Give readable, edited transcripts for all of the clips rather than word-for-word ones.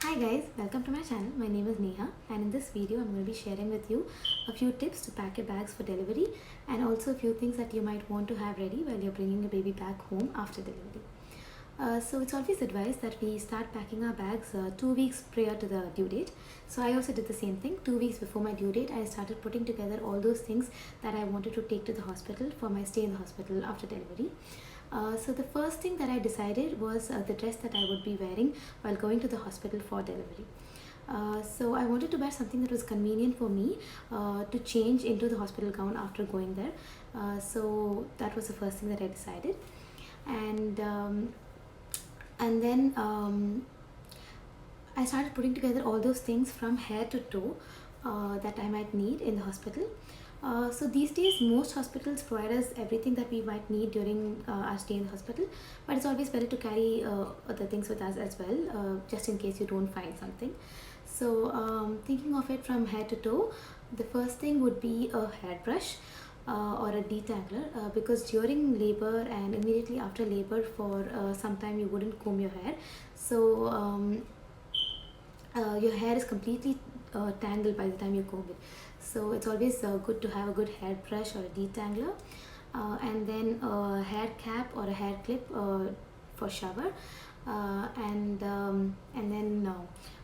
Hi guys, welcome to my channel. My name is Neha and in this video I'm going to be sharing with you a few tips to pack your bags for delivery and also a few things that you might want to have ready while you're bringing your baby back home after delivery. So it's always advised that we start packing our bags 2 weeks prior to the due date. So I also did the same thing. 2 weeks before my due date, I started putting together all those things that I wanted to take to the hospital for my stay in the hospital after delivery. So the first thing that I decided was the dress that I would be wearing while going to the hospital for delivery. So I wanted to wear something that was convenient for me to change into the hospital gown after going there. So that was the first thing that I decided. And then I started putting together all those things from head to toe that I might need in the hospital. So these days most hospitals provide us everything that we might need during our stay in the hospital, but it's always better to carry other things with us as well, just in case you don't find something. So thinking of it from head to toe, the first thing would be a hairbrush or a detangler, because during labor and immediately after labor for some time you wouldn't comb your hair, so your hair is completely tangled by the time you comb it. So it's always good to have a good hairbrush or a detangler, and then a hair cap or a hair clip for shower, and then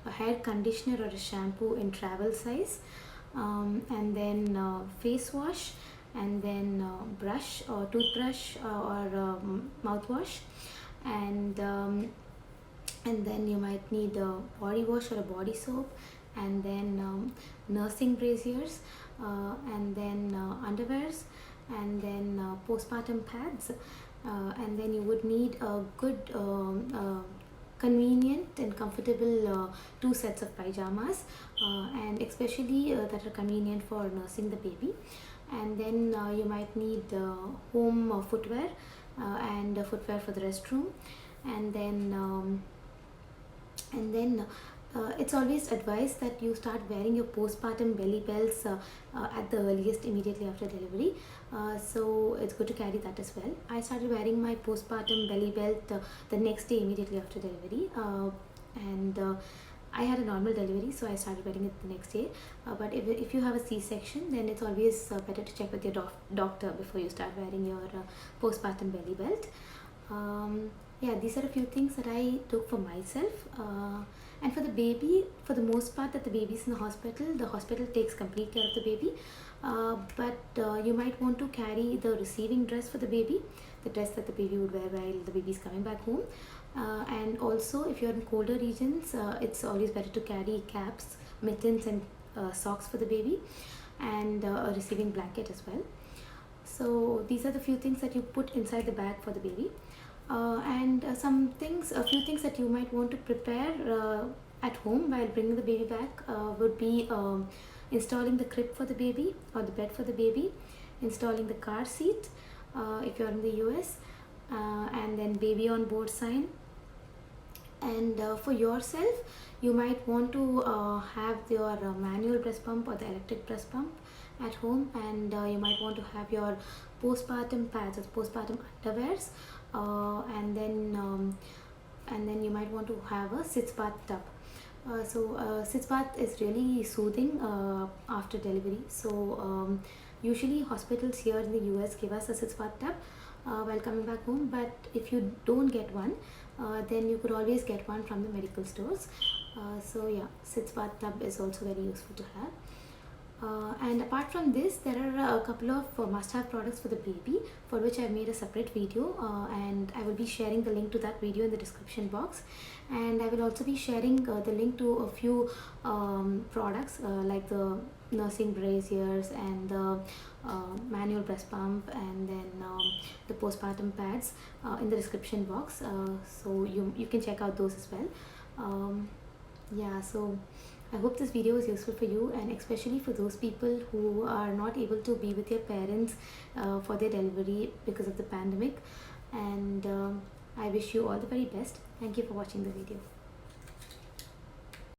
a hair conditioner or a shampoo in travel size, and then face wash, and then brush or toothbrush or mouthwash, and then you might need a body wash or a body soap, and then nursing braziers, and then underwears, and then postpartum pads, and then you would need a good convenient and comfortable 2 sets of pajamas, and especially that are convenient for nursing the baby. And then you might need home footwear and footwear for the restroom, and then it's always advised that you start wearing your postpartum belly belts at the earliest immediately after delivery. So it's good to carry that as well. I started wearing my postpartum belly belt the next day immediately after delivery, and I had a normal delivery, so I started wearing it the next day. But if you have a C-section, then it's always better to check with your doctor before you start wearing your postpartum belly belt. Yeah, these are a few things that I took for myself. And for the baby, for the most part that the baby's in the hospital takes complete care of the baby. But you might want to carry the receiving dress for the baby, the dress that the baby would wear while the baby is coming back home. And also if you're in colder regions, it's always better to carry caps, mittens, and socks for the baby, and a receiving blanket as well. So these are the few things that you put inside the bag for the baby. And a few things that you might want to prepare at home while bringing the baby back would be installing the crib for the baby or the bed for the baby, installing the car seat if you're in the US, and then baby on board sign. And for yourself, you might want to have your manual breast pump or the electric breast pump at home, and you might want to have your postpartum pads or postpartum underwears, and then you might want to have a sitz bath tub. Sitz bath is really soothing after delivery. So usually hospitals here in the US give us a sitz bath tub while coming back home, but if you don't get one, then you could always get one from the medical stores. So yeah, sitz bath tub is also very useful to have. And apart from this, there are a couple of must-have products for the baby, for which I've made a separate video, and I will be sharing the link to that video in the description box. And I will also be sharing the link to a few products like the nursing braziers and the manual breast pump, and then the postpartum pads in the description box, so you can check out those as well. Yeah, so I hope this video was useful for you, and especially for those people who are not able to be with their parents for their delivery because of the pandemic. And I wish you all the very best. Thank you for watching the video.